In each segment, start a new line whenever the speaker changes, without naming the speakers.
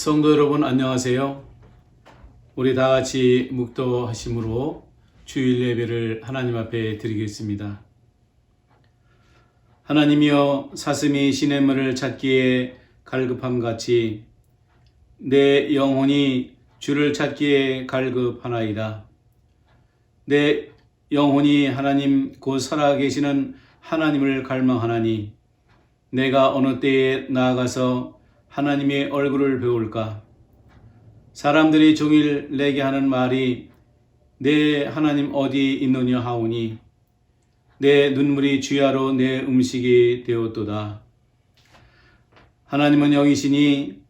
성도 여러분 안녕하세요. 우리 다 같이 묵도하심으로 주일 예배를 하나님 앞에 드리겠습니다. 하나님이여, 사슴이 시냇물을 찾기에 갈급함같이 내 영혼이 주를 찾기에 갈급하나이다. 내 영혼이 하나님 곧 살아계시는 하나님을 갈망하나니 내가 어느 때에 나아가서 하나님의 얼굴을 배울까? 사람들이 종일 내게 하는 말이 내 하나님 어디 있느냐 하오니 내 눈물이 주야로 내 음식이 되었도다. 하나님은 영이시니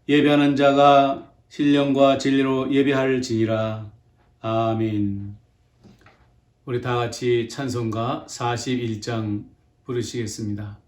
예배하는 자가 신령과 진리로 예배할지니라. 아멘. 우리 다 같이 찬송가 41장 부르시겠습니다.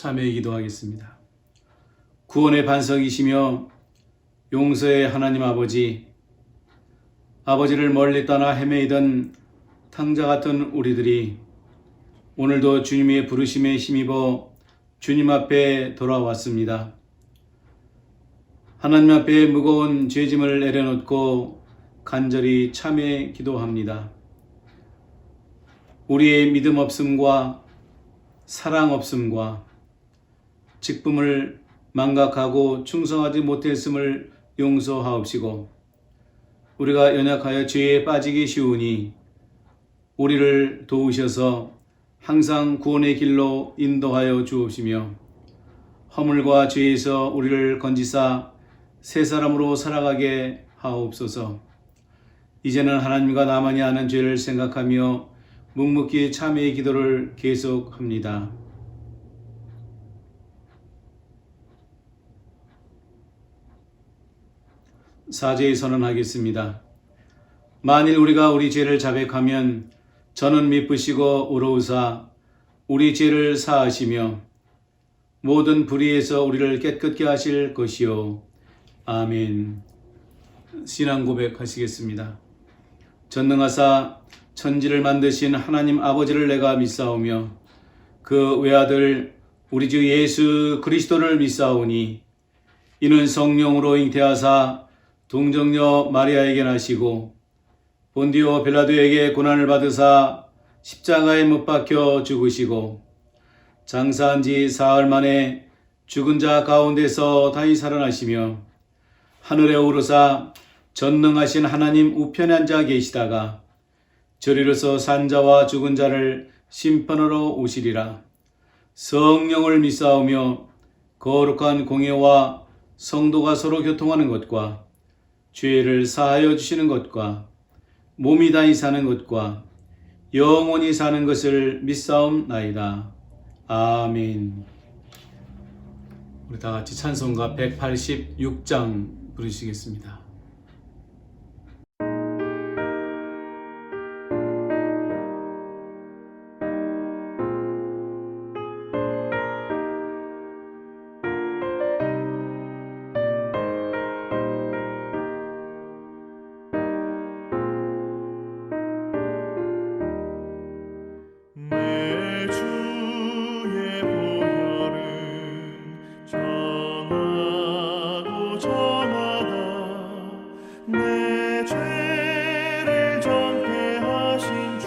참회 기도하겠습니다. 구원의 반석이시며 용서의 하나님 아버지를 멀리 떠나 헤매이던 탕자 같은 우리들이 오늘도 주님의 부르심에 힘입어 주님 앞에 돌아왔습니다. 하나님 앞에 무거운 죄짐을 내려놓고 간절히 참회 기도합니다. 우리의 믿음 없음과 사랑 없음과 직분을 망각하고 충성하지 못했음을 용서하옵시고 우리가 연약하여 죄에 빠지기 쉬우니 우리를 도우셔서 항상 구원의 길로 인도하여 주옵시며 허물과 죄에서 우리를 건지사 새 사람으로 살아가게 하옵소서. 이제는 하나님과 나만이 아는 죄를 생각하며 묵묵히 참회의 기도를 계속합니다. 사죄의 선언하겠습니다. 만일 우리가 우리 죄를 자백하면 저는 미쁘시고 의로우사 우리 죄를 사하시며 모든 불의에서 우리를 깨끗게 하실 것이요. 아멘. 신앙 고백하시겠습니다. 전능하사 천지를 만드신 하나님 아버지를 내가 믿사오며 그 외아들 우리 주 예수 그리스도를 믿사오니 이는 성령으로 잉태하사 동정녀 마리아에게 나시고 본디오 빌라도에게 고난을 받으사 십자가에 못 박혀 죽으시고 장사한 지 사흘 만에 죽은 자 가운데서 다시 살아나시며 하늘에 오르사 전능하신 하나님 우편에 앉아 계시다가 저리로서 산 자와 죽은 자를 심판하러 오시리라. 성령을 믿사오며 거룩한 공예와 성도가 서로 교통하는 것과 죄를 사하여 주시는 것과 몸이 다시 사는 것과 영원히 사는 것을 믿사옵나이다. 아멘. 우리 다 같이 찬송가 186장 부르시겠습니다.
내 주의 보혈은 정하고 정하다 내 죄를 정죄하신 주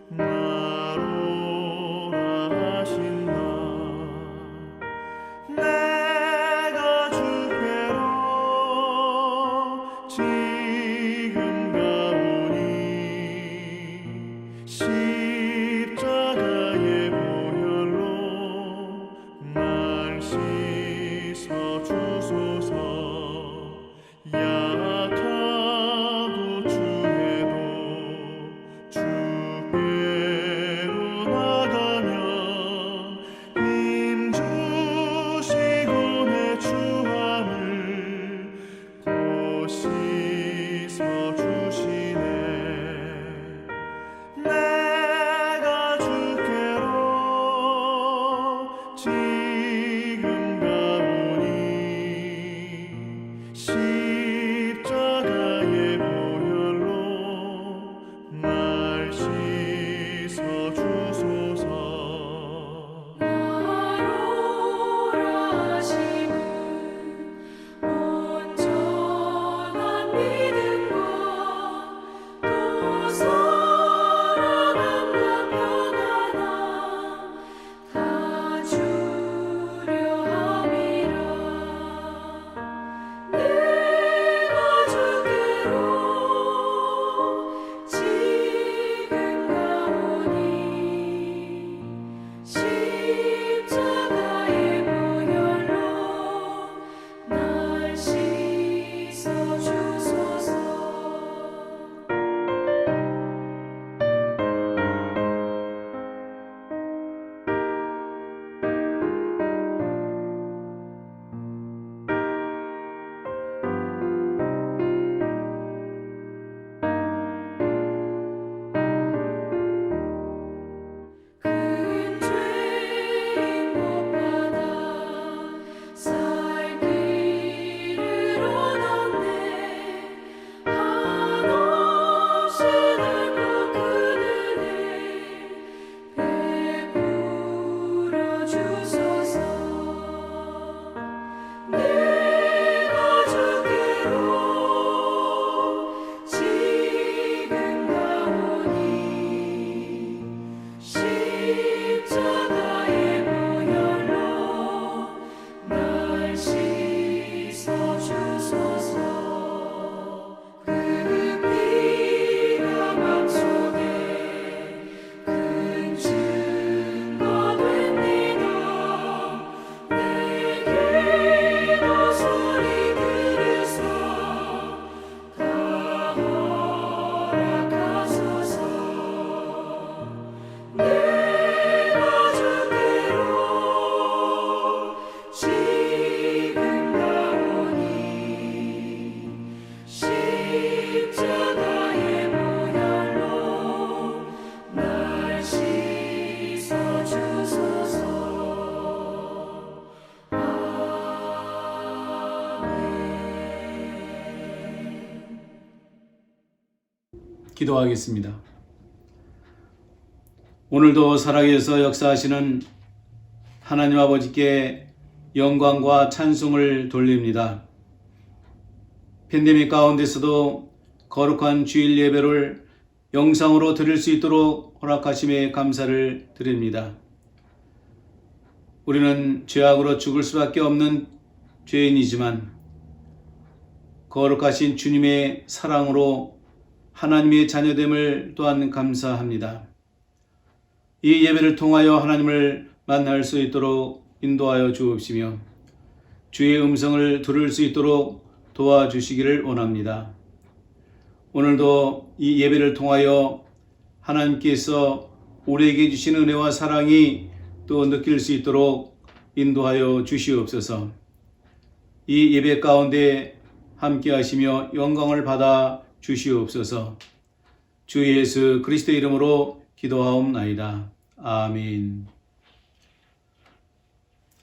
나로라 하신다. 내가 주께로 지금 가오니 십자가의 보혈로 날 씻어 주소서. 약하고 추해도 주께로 나가면 힘 주시고 내 추함을 곧 씻어 주시네. 내가 주께로 지금 가오니 십자가의 보혈로 날 씻어 주소서.
나로라 하심은 온전한 믿음과 또 사랑함과 평안함 다 주려 함이라. 내가 주께로 지금 가오니 십자가의 보혈로 날 씻어 주소서. 큰 죄인 못 받아 살 길을 얻었네. 한없이 넓고 큰 은혜 베풀어 주소서. 내가 주께로 지금 가오니 십자가의 보혈로 날 씻어 주소서. 그 피가 맘속에 큰 증거 됩니다. 내 기도 소리 들으사 다 허락하소서. 내가 주께로 지금 가오니 십자가의 보혈로 날 씻어 주소서. 아멘.
기도하겠습니다. 오늘도 살아계셔서 역사하시는 하나님 아버지께 영광과 찬송을 돌립니다. 팬데믹 가운데서도 거룩한 주일 예배를 영상으로 드릴 수 있도록 허락하심에 감사를 드립니다. 우리는 죄악으로 죽을 수밖에 없는 죄인이지만 거룩하신 주님의 사랑으로 하나님의 자녀됨을 또한 감사합니다. 이 예배를 통하여 하나님을 만날 수 있도록 인도하여 주옵시며 주의 음성을 들을 수 있도록 도와주시기를 원합니다. 오늘도 이 예배를 통하여 하나님께서 우리에게 주신 은혜와 사랑이 또 느낄 수 있도록 인도하여 주시옵소서. 이 예배 가운데 함께 하시며 영광을 받아 주시옵소서. 주 예수 그리스도의 이름으로 기도하옵나이다. 아멘.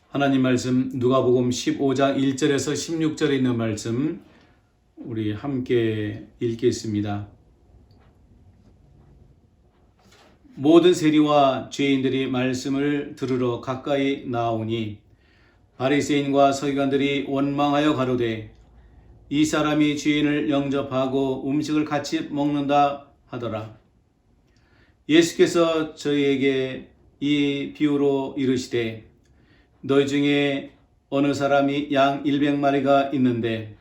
하나님 말씀 누가복음 15장 1절에서 16절에 있는 말씀 우리 함께 읽겠습니다. 모든 세리와 죄인들이 말씀을 들으러 가까이 나오니 바리새인과 서기관들이 원망하여 가로되 이 사람이 죄인을 영접하고 음식을 같이 먹는다 하더라. 예수께서 저희에게 이 비유로 이르시되 너희 중에 어느 사람이 양 100마리가 있는데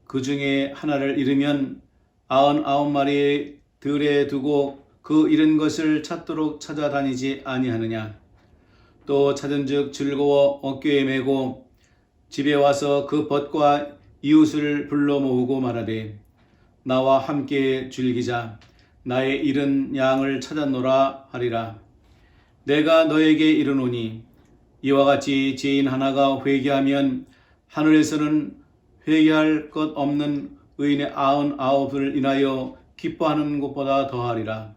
그 중에 하나를 잃으면 99마리의 들에 두고 그 잃은 것을 찾도록 찾아다니지 아니하느냐. 또 찾은즉 즐거워 어깨에 메고 집에 와서 그 벗과 이웃을 불러 모으고 말하되 나와 함께 즐기자. 나의 잃은 양을 찾았노라 하리라. 내가 너에게 이르노니 이와 같이 죄인 하나가 회개하면 하늘에서는 회개할 것 없는 의인의 99을 인하여 기뻐하는 것보다 더하리라.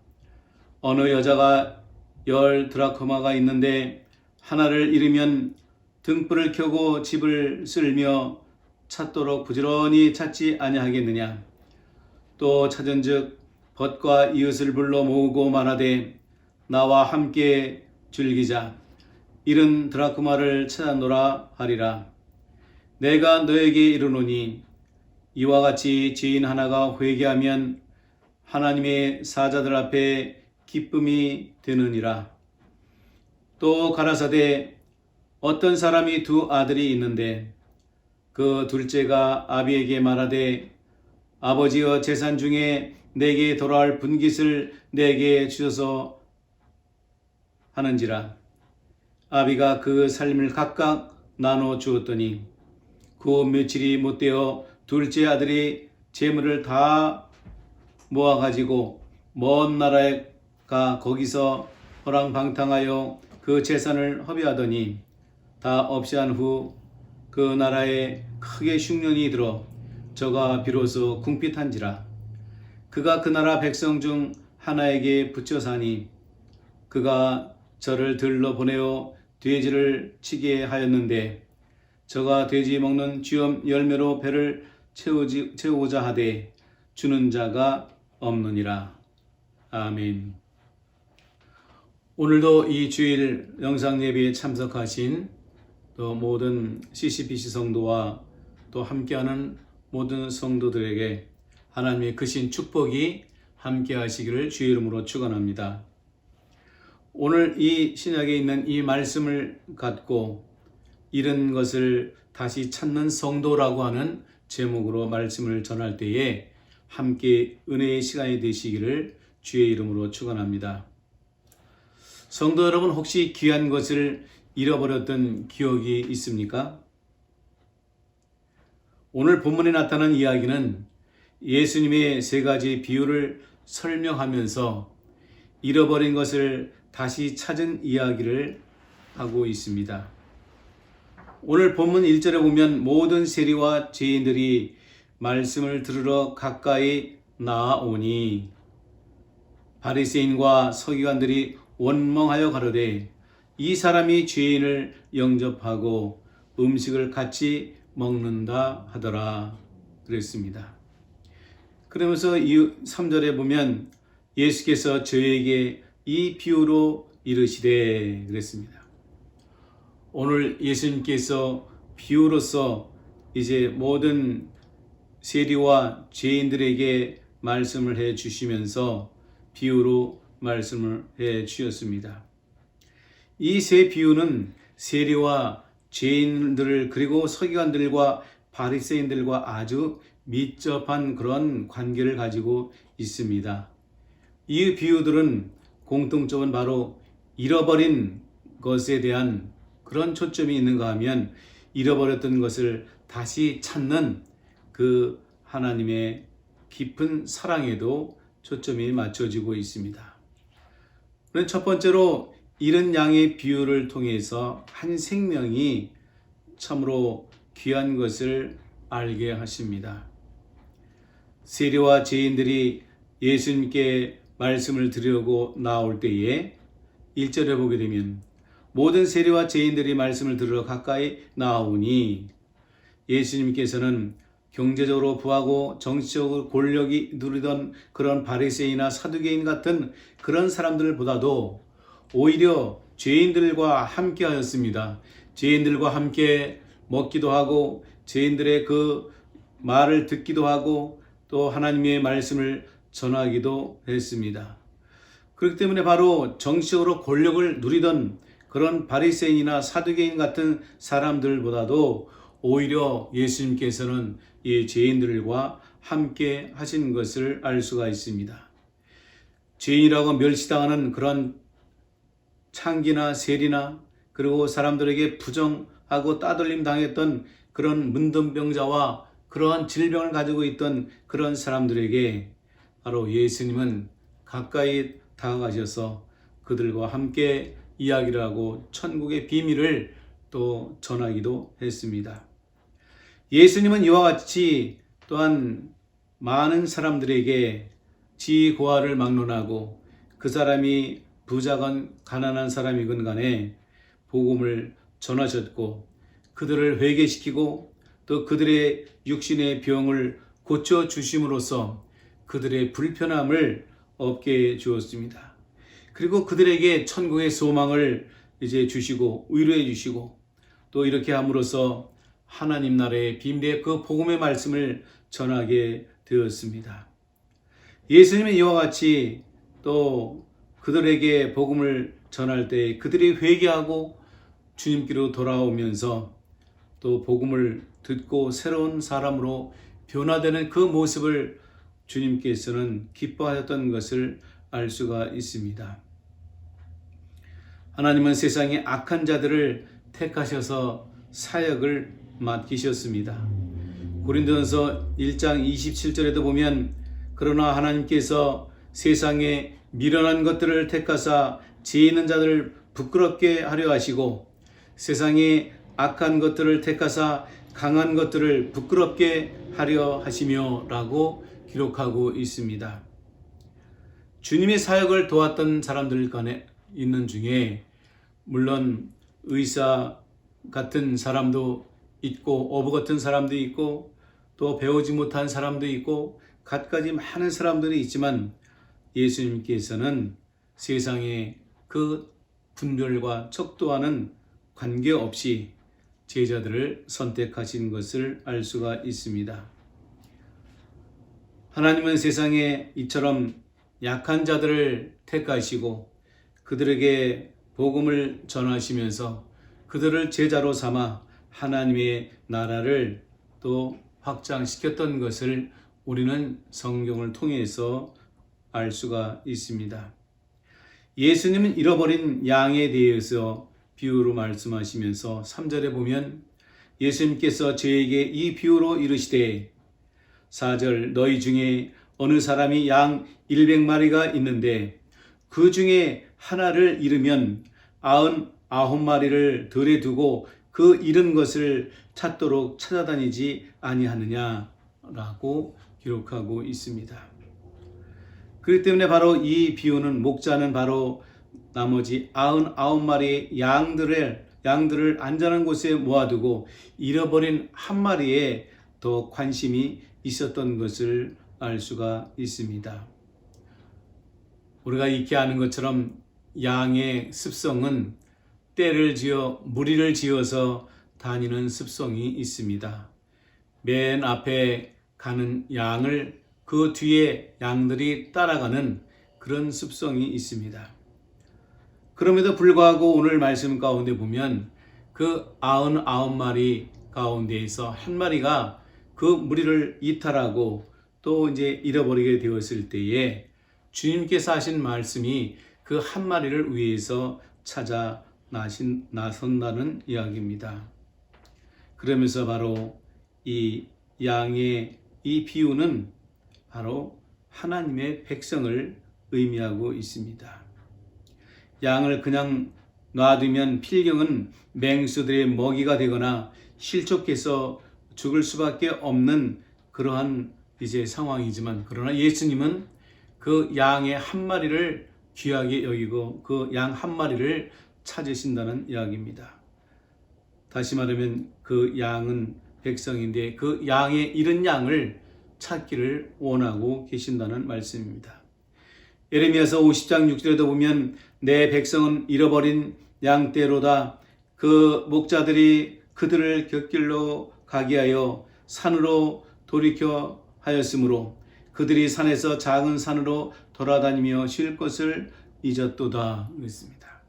어느 여자가 10 드라크마가 있는데 하나를 잃으면 등불을 켜고 집을 쓸며 찾도록 부지런히 찾지 아니하겠느냐. 또 찾은즉 벗과 이웃을 불러 모으고 말하되 나와 함께 즐기자. 잃은 드라크마를 찾았노라 하리라. 내가 너에게 이르노니 이와 같이 죄인 하나가 회개하면 하나님의 사자들 앞에 기쁨이 되느니라. 또 가라사대 어떤 사람이 두 아들이 있는데 그 둘째가 아비에게 말하되 아버지여 재산 중에 내게 돌아올 분깃을 내게 주셔서 하는지라. 아비가 그 살림을 각각 나눠 주었더니 그 며칠이 못되어 둘째 아들이 재물을 다 모아가지고 먼 나라에 가 거기서 허랑방탕하여 그 재산을 허비하더니 다 없이 한 후 그 나라에 크게 흉년이 들어 저가 비로소 궁핍한지라. 그가 그 나라 백성 중 하나에게 붙여 사니 그가 저를 들러 보내어 돼지를 치게 하였는데 저가 돼지 먹는 쥐엄 열매로 배를 채우고자 하되 주는 자가 없느니라. 아멘. 오늘도 이 주일 영상 예배에 참석하신 또 모든 CCBC 성도와 또 함께하는 모든 성도들에게 하나님의 크신 축복이 함께 하시기를 주의 이름으로 축원합니다. 오늘 이 신약에 있는 이 말씀을 갖고 잃은 것을 다시 찾는 성도라고 하는 제목으로 말씀을 전할 때에 함께 은혜의 시간이 되시기를 주의 이름으로 축원합니다. 성도 여러분, 혹시 귀한 것을 잃어버렸던 기억이 있습니까? 오늘 본문에 나타난 이야기는 예수님의 세 가지 비유를 설명하면서 잃어버린 것을 다시 찾은 이야기를 하고 있습니다. 오늘 본문 1절에 보면 모든 세리와 죄인들이 말씀을 들으러 가까이 나아오니 바리새인과 서기관들이 원망하여 가로되 이 사람이 죄인을 영접하고 음식을 같이 먹는다 하더라 그랬습니다. 그러면서 이 3절에 보면 예수께서 저에게 이 비유로 이르시되 그랬습니다. 오늘 예수님께서 비유로서 이제 모든 세리와 죄인들에게 말씀을 해 주시면서 비유로 말씀을 해 주셨습니다. 이 세 비유는 세리와 죄인들 그리고 서기관들과 바리새인들과 아주 밀접한 그런 관계를 가지고 있습니다. 이 비유들은 공통점은 바로 잃어버린 것에 대한 그런 초점이 있는가 하면 잃어버렸던 것을 다시 찾는 그 하나님의 깊은 사랑에도 초점이 맞춰지고 있습니다. 그런 첫 번째로 잃은 양의 비유를 통해서 한 생명이 참으로 귀한 것을 알게 하십니다. 세리와 죄인들이 예수님께 말씀을 드리려고 나올 때에 1절에 보게 되면 모든 세리와 죄인들이 말씀을 들으러 가까이 나오니 예수님께서는 경제적으로 부하고 정치적으로 권력이 누리던 그런 바리새인이나 사두개인 같은 그런 사람들보다도 오히려 죄인들과 함께 하였습니다. 죄인들과 함께 먹기도 하고 죄인들의 그 말을 듣기도 하고 또 하나님의 말씀을 전하기도 했습니다. 그렇기 때문에 바로 정치적으로 권력을 누리던 그런 바리새인이나 사두개인 같은 사람들보다도 오히려 예수님께서는 이 죄인들과 함께 하신 것을 알 수가 있습니다. 죄인이라고 멸시당하는 그런 창기나 세리나 그리고 사람들에게 부정하고 따돌림 당했던 그런 문둥병자와 그러한 질병을 가지고 있던 그런 사람들에게 바로 예수님은 가까이 다가가셔서 그들과 함께 이야기를 하고 천국의 비밀을 또 전하기도 했습니다. 예수님은 이와 같이 또한 많은 사람들에게 지고하를 막론하고 그 사람이 부자건 가난한 사람이건 간에 복음을 전하셨고 그들을 회개시키고 또 그들의 육신의 병을 고쳐 주심으로써 그들의 불편함을 없게 해 주었습니다. 그리고 그들에게 천국의 소망을 이제 주시고 위로해 주시고 또 이렇게 함으로써 하나님 나라의 비밀의 그 복음의 말씀을 전하게 되었습니다. 예수님은 이와 같이 또 그들에게 복음을 전할 때 그들이 회개하고 주님께로 돌아오면서 또 복음을 듣고 새로운 사람으로 변화되는 그 모습을 주님께서는 기뻐하셨던 것을 알 수가 있습니다. 하나님은 세상의 악한 자들을 택하셔서 사역을 맡기셨습니다. 고린도전서 1장 27절에도 보면 그러나 하나님께서 세상에 미련한 것들을 택하사 지혜 있는 자들을 부끄럽게 하려 하시고 세상에 악한 것들을 택하사 강한 것들을 부끄럽게 하려 하시며 라고 기록하고 있습니다. 주님의 사역을 도왔던 사람들 간에 있는 중에 물론 의사 같은 사람도 있고 어부 같은 사람도 있고 또 배우지 못한 사람도 있고 갖가지 많은 사람들이 있지만 예수님께서는 세상의 그 분별과 척도와는 관계없이 제자들을 선택하신 것을 알 수가 있습니다. 하나님은 세상에 이처럼 약한 자들을 택하시고 그들에게 복음을 전하시면서 그들을 제자로 삼아 하나님의 나라를 또 확장시켰던 것을 우리는 성경을 통해서 알 수가 있습니다. 예수님은 잃어버린 양에 대해서 비유로 말씀하시면서 3절에 보면 예수님께서 저에게 이 비유로 이르시되 4절 너희 중에 어느 사람이 양 100마리가 있는데 그 중에 하나를 잃으면 99마리를 들에 두고 그 잃은 것을 찾도록 찾아다니지 아니하느냐라고 기록하고 있습니다. 그렇기 때문에 바로 이 비유는 목자는 바로 나머지 99마리의 양들을 안전한 곳에 모아두고 잃어버린 한 마리에 더 관심이 있었던 것을 알 수가 있습니다. 우리가 익히 아는 것처럼 양의 습성은 떼를 지어 무리를 지어서 다니는 습성이 있습니다. 맨 앞에 가는 양을 그 뒤에 양들이 따라가는 그런 습성이 있습니다. 그럼에도 불구하고 오늘 말씀 가운데 보면 그 99마리 가운데에서 한 마리가 그 무리를 이탈하고 또 이제 잃어버리게 되었을 때에 주님께서 하신 말씀이 그 한 마리를 위해서 찾아 나선다는 이야기입니다. 그러면서 바로 이 양의 이 비유는 바로 하나님의 백성을 의미하고 있습니다. 양을 그냥 놔두면 필경은 맹수들의 먹이가 되거나 실족해서 죽을 수밖에 없는 그러한 이제 상황이지만, 그러나 예수님은 그 양의 한 마리를 귀하게 여기고 그 양 한 마리를 찾으신다는 이야기입니다. 다시 말하면 그 양은 백성인데 그 양의 잃은 양을 찾기를 원하고 계신다는 말씀입니다. 예레미야서 50장 6절에도 보면 내 백성은 잃어버린 양떼로다. 그 목자들이 그들을 곁길로 가게 하여 산으로 돌이켜 하였으므로 그들이 산에서 작은 산으로 돌아다니며 쉴 것을 잊었도다. 그랬습니다.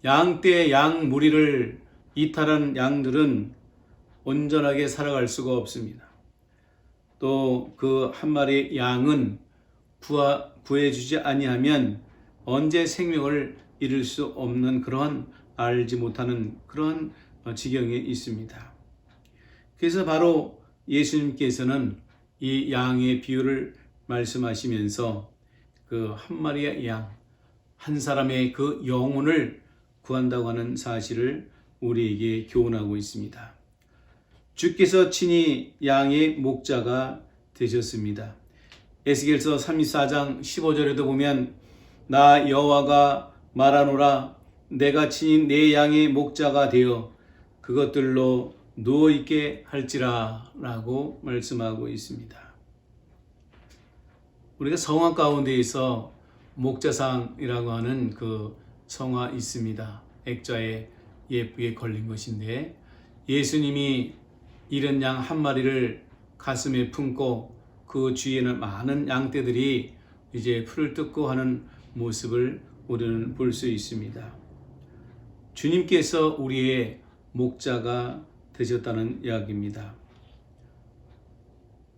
양떼 양 무리를 이탈한 양들은 온전하게 살아갈 수가 없습니다. 또 그 한 마리 양은 구해주지 아니하면 언제 생명을 잃을 수 없는 그러한 알지 못하는 그러한 지경에 있습니다. 그래서 바로 예수님께서는 이 양의 비유를 말씀하시면서 그 한 마리의 양, 한 사람의 그 영혼을 구한다고 하는 사실을 우리에게 교훈하고 있습니다. 주께서 친히 양의 목자가 되셨습니다. 에스겔서 34장 15절에도 보면 나 여호와가 말하노라 내가 친히 내 양의 목자가 되어 그것들로 누워있게 할지라 라고 말씀하고 있습니다. 우리가 성화 가운데에서 목자상이라고 하는 그 성화 있습니다. 액자에 예쁘게 걸린 것인데 예수님이 잃은 양 한 마리를 가슴에 품고 그 주위에는 많은 양떼들이 이제 풀을 뜯고 하는 모습을 우리는 볼 수 있습니다. 주님께서 우리의 목자가 되셨다는 이야기입니다.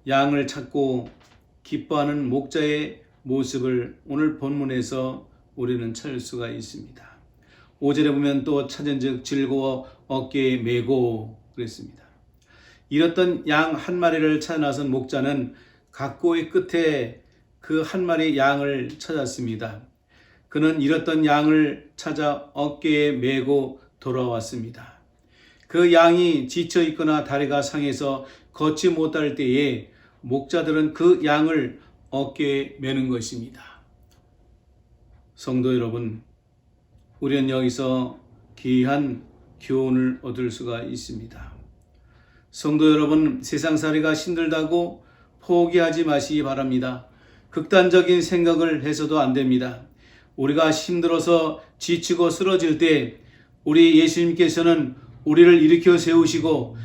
양을 찾고 기뻐하는 목자의 모습을 오늘 본문에서 우리는 찾을 수가 있습니다. 5절에 보면 또 찾은즉 즐거워 어깨에 메고 그랬습니다. 잃었던 양 한 마리를 찾아 나선 목자는 각고의 끝에 그 한 마리 양을 찾았습니다. 그는 잃었던 양을 찾아 어깨에 메고 돌아왔습니다. 그 양이 지쳐 있거나 다리가 상해서 걷지 못할 때에 목자들은 그 양을 어깨에 메는 것입니다. 성도 여러분, 우리는 여기서 귀한 교훈을 얻을 수가 있습니다. 성도 여러분, 세상살이가 힘들다고 포기하지 마시기 바랍니다. 극단적인 생각을 해서도 안 됩니다. 우리가 힘들어서 지치고 쓰러질 때 우리 예수님께서는 우리를 일으켜 세우시고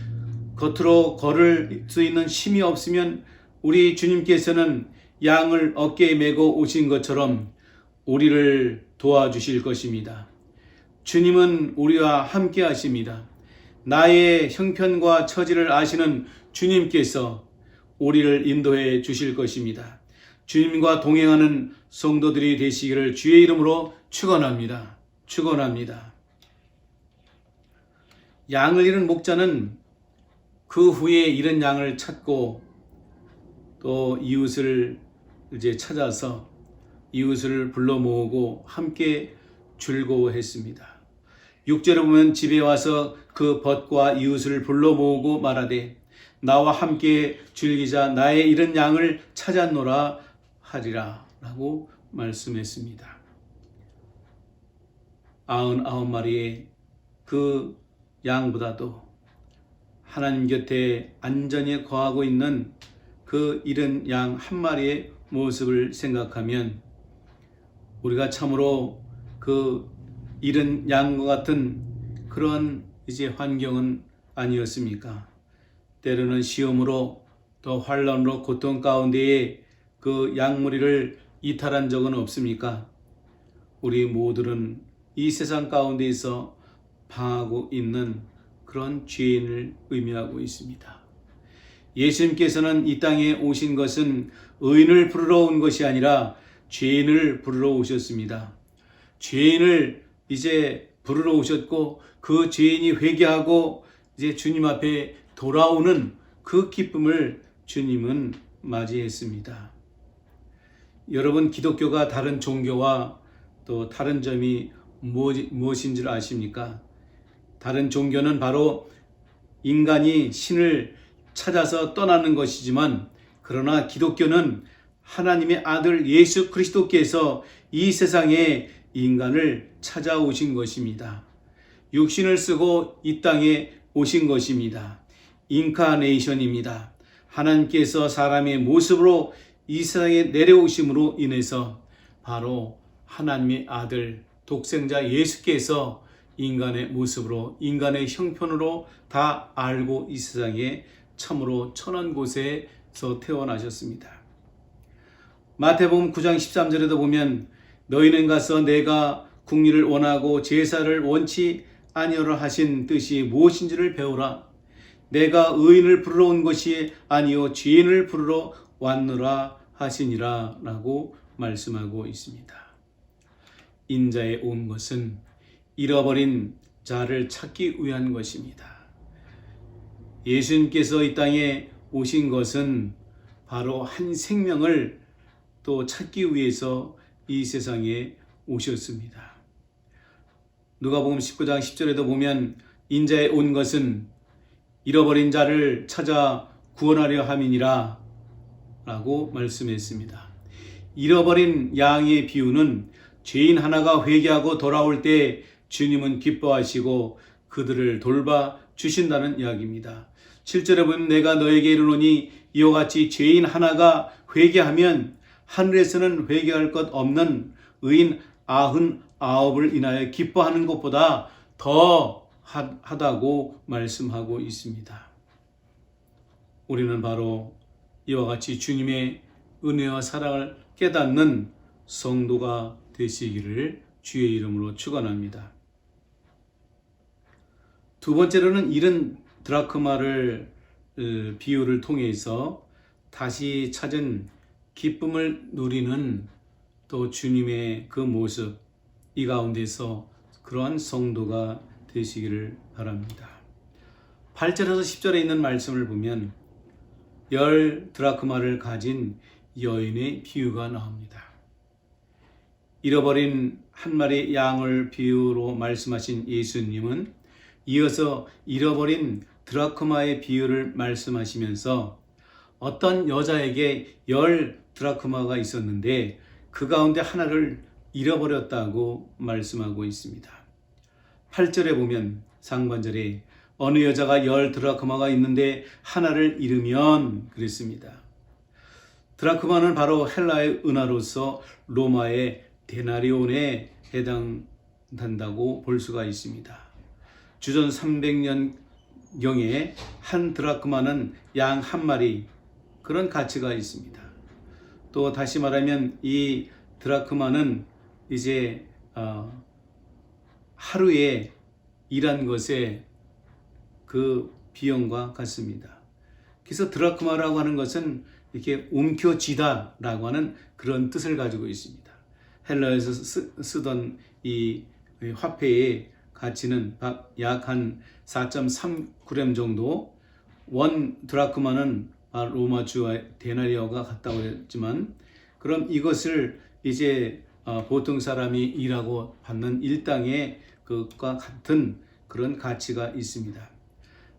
겉으로 걸을 수 있는 힘이 없으면 우리 주님께서는 양을 어깨에 메고 오신 것처럼 우리를 도와주실 것입니다. 주님은 우리와 함께 하십니다. 나의 형편과 처지를 아시는 주님께서 우리를 인도해 주실 것입니다. 주님과 동행하는 성도들이 되시기를 주의 이름으로 축원합니다. 축원합니다. 양을 잃은 목자는 그 후에 잃은 양을 찾고 또 이웃을 이제 찾아서 이웃을 불러 모으고 함께 즐거워했습니다. 6절에 보면 집에 와서 그 벗과 이웃을 불러 모으고 말하되 나와 함께 즐기자 나의 잃은 양을 찾았노라 하리라 라고 말씀했습니다. 99마리의 그 양보다도 하나님 곁에 안전히 거하고 있는 그 잃은 양 한 마리의 모습을 생각하면 우리가 참으로 그 잃은 양과 같은 그런 이제 환경은 아니었습니까? 때로는 시험으로 또 환란으로 고통 가운데에 그 양무리를 이탈한 적은 없습니까? 우리 모두는 이 세상 가운데에서 방하고 있는 그런 죄인을 의미하고 있습니다. 예수님께서는 이 땅에 오신 것은 의인을 부르러 온 것이 아니라 죄인을 부르러 오셨습니다. 죄인을 이제 부르러 오셨고 그 죄인이 회개하고 이제 주님 앞에 돌아오는 그 기쁨을 주님은 맞이했습니다. 여러분, 기독교가 다른 종교와 또 다른 점이 무엇인 줄 아십니까? 다른 종교는 바로 인간이 신을 찾아서 떠나는 것이지만, 그러나 기독교는 하나님의 아들 예수 그리스도께서 이 세상에 인간을 찾아오신 것입니다. 육신을 쓰고 이 땅에 오신 것입니다. 인카네이션입니다. 하나님께서 사람의 모습으로 이 세상에 내려오심으로 인해서 바로 하나님의 아들 독생자 예수께서 인간의 모습으로, 인간의 형편으로 다 알고 이 세상에 참으로 천한 곳에서 태어나셨습니다. 마태복음 9장 13절에도 보면 너희는 가서 내가 국리를 원하고 제사를 원치 아니하라 하신 뜻이 무엇인지를 배우라. 내가 의인을 부르러 온 것이 아니요 죄인을 부르러 왔노라 하시니라 라고 말씀하고 있습니다. 인자에 온 것은 잃어버린 자를 찾기 위한 것입니다. 예수님께서 이 땅에 오신 것은 바로 한 생명을 또 찾기 위해서 이 세상에 오셨습니다. 누가복음 19장 10절에도 보면 인자에 온 것은 잃어버린 자를 찾아 구원하려 함이니라 라고 말씀했습니다. 잃어버린 양의 비유는 죄인 하나가 회개하고 돌아올 때 주님은 기뻐하시고 그들을 돌봐 주신다는 이야기입니다. 7절에 보면 내가 너에게 이르노니 이와 같이 죄인 하나가 회개하면 하늘에서는 회개할 것 없는 의인 99을 인하여 기뻐하는 것보다 더 하다고 말씀하고 있습니다. 우리는 바로 이와 같이 주님의 은혜와 사랑을 깨닫는 성도가 되시기를 주의 이름으로 축원합니다. 두 번째로는 잃은 드라크마를 비유를 통해서 다시 찾은 기쁨을 누리는 또 주님의 그 모습, 이 가운데서 그러한 성도가 되시기를 바랍니다. 8절에서 10절에 있는 말씀을 보면 10 드라크마를 가진 여인의 비유가 나옵니다. 잃어버린 한 마리 양을 비유로 말씀하신 예수님은 이어서 잃어버린 드라크마의 비유를 말씀하시면서 어떤 여자에게 10 드라크마가 있었는데 그 가운데 하나를 잃어버렸다고 말씀하고 있습니다. 8절에 보면 상반절에 어느 여자가 10 드라크마가 있는데 하나를 잃으면 그랬습니다. 드라크마는 바로 헬라의 은하로서 로마의 데나리온에 해당한다고 볼 수가 있습니다. 주전 300년경에 한 드라크마는 양 한 마리, 그런 가치가 있습니다. 또 다시 말하면 이 드라크마는 이제 하루에 일한 것의 그 비용과 같습니다. 그래서 드라크마라고 하는 것은 이렇게 움켜쥐다라고 하는 그런 뜻을 가지고 있습니다. 헬라에서 쓰던 이 화폐의 가치는 약 한 4.3g 정도, 원 드라크마는 로마 주와 데나리오가 같다고 했지만, 그럼 이것을 이제 보통 사람이 일하고 받는 일당의 것과 같은 그런 가치가 있습니다.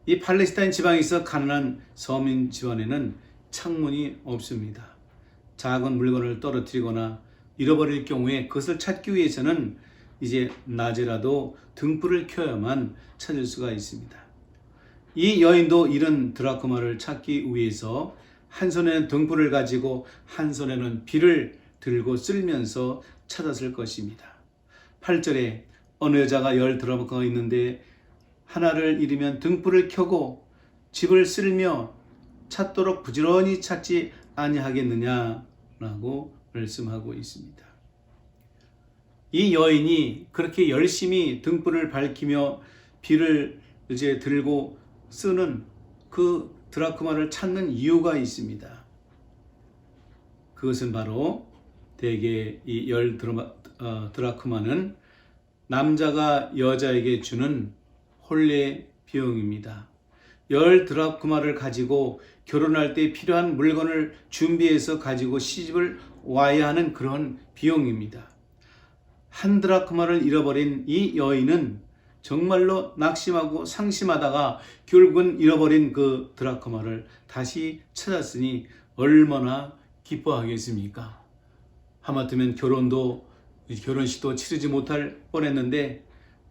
이 팔레스타인 지방에서 가난한 서민 집안에는 창문이 없습니다. 작은 물건을 떨어뜨리거나 잃어버릴 경우에 그것을 찾기 위해서는 이제 낮에라도 등불을 켜야만 찾을 수가 있습니다. 이 여인도 잃은 드라크마를 찾기 위해서 한 손에는 등불을 가지고 한 손에는 비를 들고 쓸면서 찾았을 것입니다. 8절에 어느 여자가 10 드라크마가 있는데 하나를 잃으면 등불을 켜고 집을 쓸며 찾도록 부지런히 찾지 아니하겠느냐라고 말씀하고 있습니다. 이 여인이 그렇게 열심히 등불을 밝히며 비를 이제 들고 쓰는 그 드라크마를 찾는 이유가 있습니다. 그것은 바로 대개 이 10 드라크마는 남자가 여자에게 주는 혼례 비용입니다. 10 드라크마를 가지고 결혼할 때 필요한 물건을 준비해서 가지고 시집을 와야 하는 그런 비용입니다. 1 드라크마를 잃어버린 이 여인은 정말로 낙심하고 상심하다가 결국은 잃어버린 그 드라크마를 다시 찾았으니 얼마나 기뻐하겠습니까? 하마터면 결혼식도 치르지 못할 뻔했는데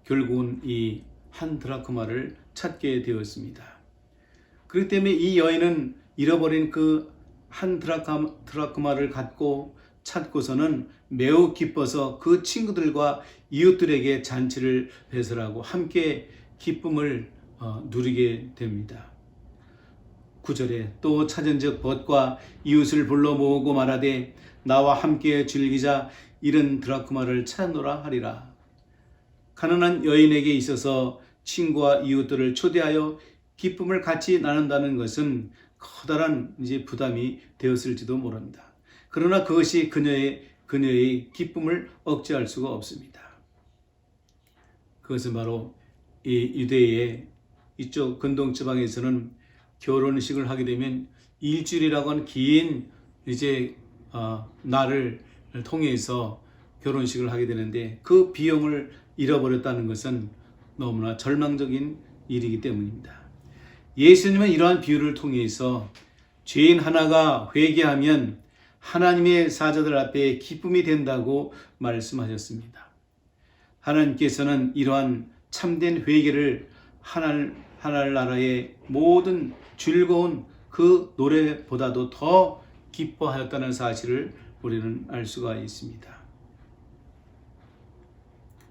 결국은 이 1 드라크마를 찾게 되었습니다. 그렇기 때문에 이 여인은 잃어버린 그 1 드라크마를 갖고 찾고서는 매우 기뻐서 그 친구들과 이웃들에게 잔치를 배설하고 함께 기쁨을 누리게 됩니다. 9절에 또 찾은즉 벗과 이웃을 불러 모으고 말하되 나와 함께 즐기자 잃은 드라크마를 찾노라 하리라. 가난한 여인에게 있어서 친구와 이웃들을 초대하여 기쁨을 같이 나눈다는 것은 커다란 이제 부담이 되었을지도 모릅니다. 그러나 그것이 그녀의 기쁨을 억제할 수가 없습니다. 그것은 바로 이 유대의 이쪽 근동 지방에서는 결혼식을 하게 되면 일주일이라고 하는 긴 이제 날을 통해서 결혼식을 하게 되는데 그 비용을 잃어버렸다는 것은 너무나 절망적인 일이기 때문입니다. 예수님은 이러한 비유를 통해서 죄인 하나가 회개하면 하나님의 사자들 앞에 기쁨이 된다고 말씀하셨습니다. 하나님께서는 이러한 참된 회개를 하늘나라의 모든 즐거운 그 노래보다도 더 기뻐하였다는 사실을 우리는 알 수가 있습니다.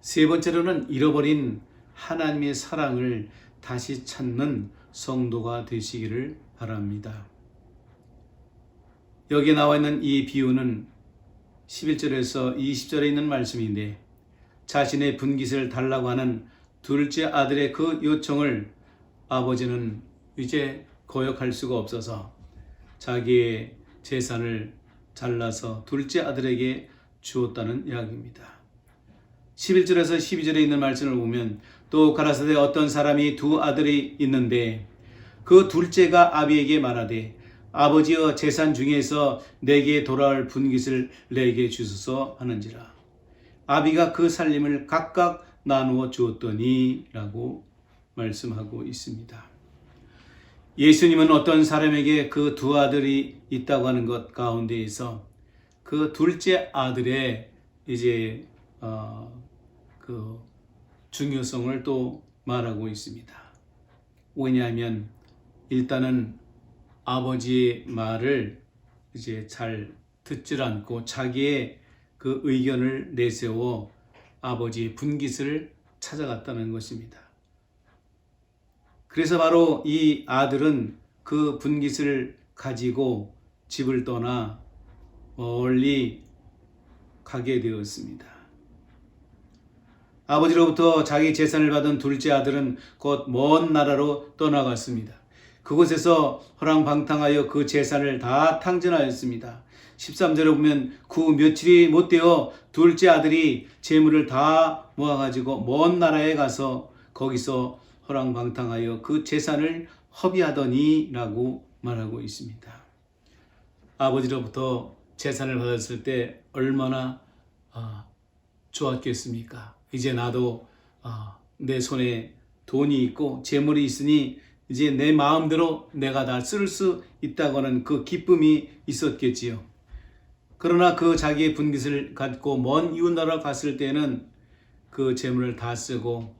세 번째로는 잃어버린 하나님의 사랑을 다시 찾는 성도가 되시기를 바랍니다. 여기 나와 있는 이 비유는 11절에서 20절에 있는 말씀인데 자신의 분깃을 달라고 하는 둘째 아들의 그 요청을 아버지는 이제 거역할 수가 없어서 자기의 재산을 잘라서 둘째 아들에게 주었다는 이야기입니다. 11절에서 12절에 있는 말씀을 보면 또 가라사대 어떤 사람이 2 아들이 있는데 그 둘째가 아비에게 말하되 아버지여 재산 중에서 내게 돌아올 분깃을 내게 주소서 하는지라. 아비가 그 살림을 각각 나누어 주었더니 라고 말씀하고 있습니다. 예수님은 어떤 사람에게 그 2 아들이 있다고 하는 것 가운데에서 그 둘째 아들의 이제 그 중요성을 또 말하고 있습니다. 왜냐하면 일단은 아버지의 말을 이제 잘 듣질 않고 자기의 그 의견을 내세워 아버지의 분깃을 찾아갔다는 것입니다. 그래서 바로 이 아들은 그 분깃을 가지고 집을 떠나 멀리 가게 되었습니다. 아버지로부터 자기 재산을 받은 둘째 아들은 곧 먼 나라로 떠나갔습니다. 그곳에서 허랑방탕하여 그 재산을 다 탕진하였습니다. 13절에 보면 그 며칠이 못되어 둘째 아들이 재물을 다 모아가지고 먼 나라에 가서 거기서 허랑방탕하여 그 재산을 허비하더니 라고 말하고 있습니다. 아버지로부터 재산을 받았을 때 얼마나 좋았겠습니까? 이제 나도 내 손에 돈이 있고 재물이 있으니 이제 내 마음대로 내가 다 쓸 수 있다고 하는 그 기쁨이 있었겠지요. 그러나 그 자기의 분깃을 갖고 먼 이웃나라 갔을 때는 그 재물을 다 쓰고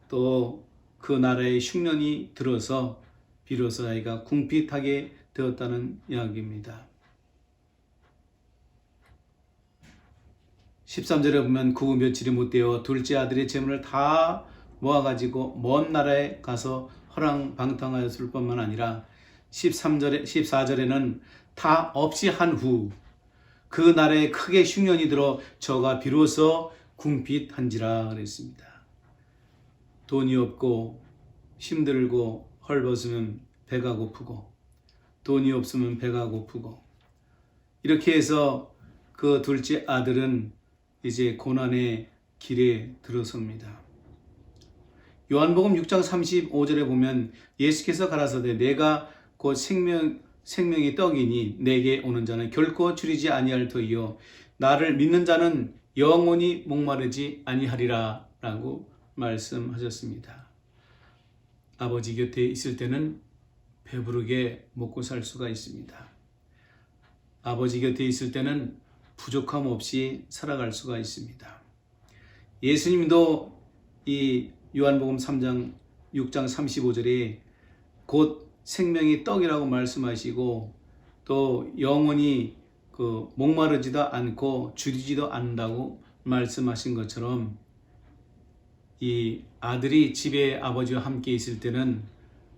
또 그 나라의 흉년이 들어서 비로소 자기가 궁핍하게 되었다는 이야기입니다. 13절에 보면 그 후 며칠이 못 되어 둘째 아들의 재물을 다 모아가지고 먼 나라에 가서 허랑방탕하였을 뿐만 아니라 14절에는 다 없이 한 후 그 나라에 크게 흉년이 들어 저가 비로소 궁핍한지라 그랬습니다. 돈이 없고 힘들고 헐벗으면 배가 고프고 돈이 없으면 배가 고프고 이렇게 해서 그 둘째 아들은 이제 고난의 길에 들어섭니다. 요한복음 6장 35절에 보면 예수께서 가라사대 내가 곧 생명의 떡이니 내게 오는 자는 결코 줄이지 아니할 터이요 나를 믿는 자는 영원히 목마르지 아니하리라 라고 말씀하셨습니다. 아버지 곁에 있을 때는 배부르게 먹고 살 수가 있습니다. 아버지 곁에 있을 때는 부족함 없이 살아갈 수가 있습니다. 예수님도 이 요한복음 6장 35절에 곧 생명이 떡이라고 말씀하시고 또 영원히 목마르지도 않고 줄이지도 않는다고 말씀하신 것처럼 이 아들이 집에 아버지와 함께 있을 때는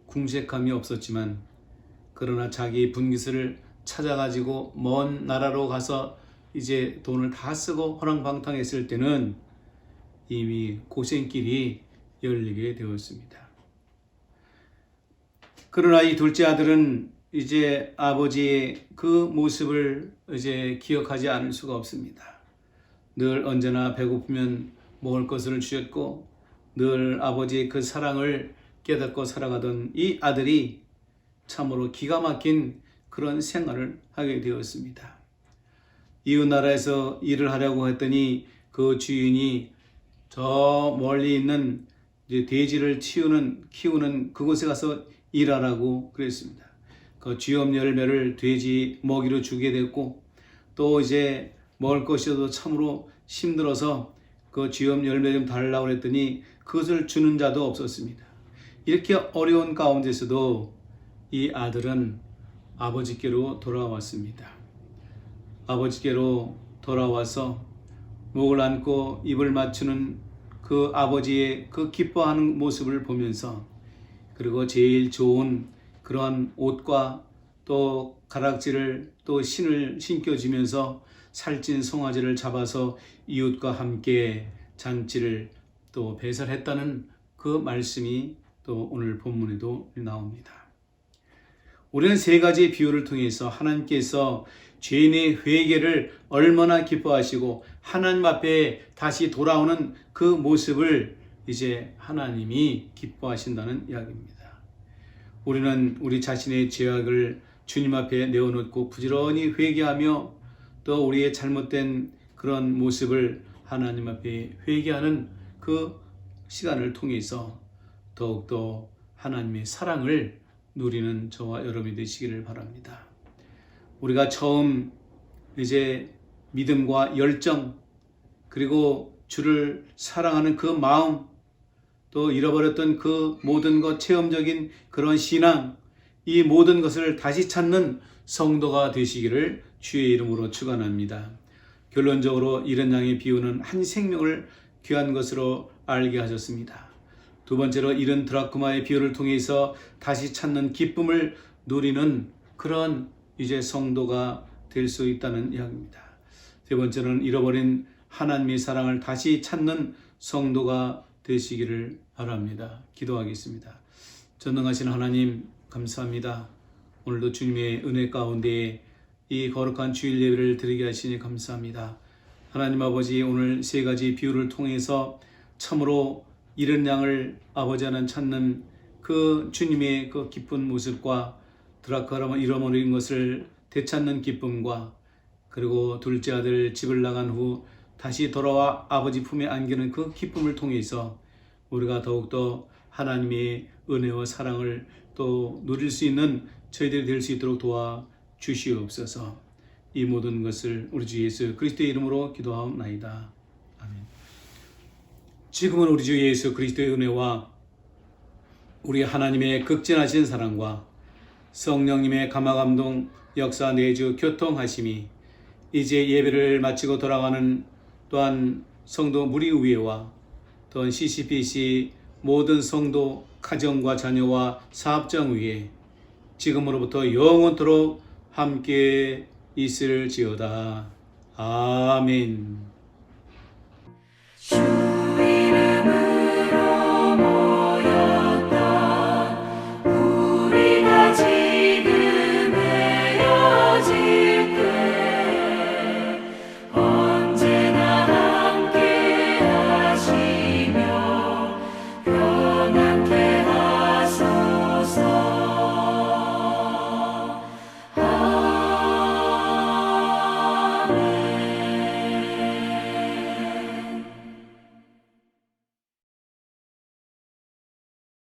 궁색함이 없었지만 그러나 자기 분깃을 찾아가지고 먼 나라로 가서 이제 돈을 다 쓰고 허랑방탕했을 때는 이미 고생길이 열리게 되었습니다. 그러나 이 둘째 아들은 이제 아버지의 그 모습을 이제 기억하지 않을 수가 없습니다. 늘 언제나 배고프면 먹을 것을 주셨고 늘 아버지의 그 사랑을 깨닫고 살아가던 이 아들이 참으로 기가 막힌 그런 생활을 하게 되었습니다. 이웃 나라에서 일을 하려고 했더니 그 주인이 저 멀리 있는 이제 돼지를 키우는 그곳에 가서 일하라고 그랬습니다. 그 쥐염 열매를 돼지 먹이로 주게 됐고 또 이제 먹을 것이어도 참으로 힘들어서 그 쥐염 열매 좀 달라고 그랬더니 그것을 주는 자도 없었습니다. 이렇게 어려운 가운데서도 이 아들은 아버지께로 돌아왔습니다. 아버지께로 돌아와서 목을 안고 입을 맞추는 그 아버지의 그 기뻐하는 모습을 보면서 그리고 제일 좋은 그러한 옷과 또 가락지를 또 신을 신겨주면서 살찐 송아지를 잡아서 이웃과 함께 잔치를 또 배설했다는 그 말씀이 또 오늘 본문에도 나옵니다. 우리는 세 가지 비유를 통해서 하나님께서 죄인의 회개를 얼마나 기뻐하시고 하나님 앞에 다시 돌아오는 그 모습을 이제 하나님이 기뻐하신다는 이야기입니다. 우리는 우리 자신의 죄악을 주님 앞에 내어놓고 부지런히 회개하며 또 우리의 잘못된 그런 모습을 하나님 앞에 회개하는 그 시간을 통해서 더욱더 하나님의 사랑을 누리는 저와 여러분이 되시기를 바랍니다. 우리가 처음 이제 믿음과 열정 그리고 주를 사랑하는 그 마음 또 잃어버렸던 그 모든 것 체험적인 그런 신앙 이 모든 것을 다시 찾는 성도가 되시기를 주의 이름으로 축원합니다. 결론적으로 이런 양의 비유는 한 생명을 귀한 것으로 알게 하셨습니다. 두 번째로 이런 드라크마의 비유를 통해서 다시 찾는 기쁨을 누리는 그런 이제 성도가 될 수 있다는 이야기입니다. 세 번째는 잃어버린 하나님의 사랑을 다시 찾는 성도가 되시기를 바랍니다. 기도하겠습니다. 전능하신 하나님 감사합니다. 오늘도 주님의 은혜 가운데 이 거룩한 주일 예배를 드리게 하시니 감사합니다. 하나님 아버지 오늘 세 가지 비유를 통해서 참으로 잃은 양을 아버지 하나님 찾는 그 주님의 그 기쁜 모습과 드라크마를 잃어버린 것을 되찾는 기쁨과 그리고 둘째 아들 집을 나간 후 다시 돌아와 아버지 품에 안기는 그 기쁨을 통해서 우리가 더욱더 하나님의 은혜와 사랑을 또 누릴 수 있는 저희들이 될 수 있도록 도와주시옵소서. 이 모든 것을 우리 주 예수 그리스도의 이름으로 기도하옵나이다. 아멘. 지금은 우리 주 예수 그리스도의 은혜와 우리 하나님의 극진하신 사랑과 성령님의 감화감동 역사 내주 교통하심이 이제 예배를 마치고 돌아가는 또한 성도 무리 위에와 또한 CCPC 모든 성도 가정과 자녀와 사업장 위에 지금으로부터 영원토록 함께 있을지어다. 아멘.
주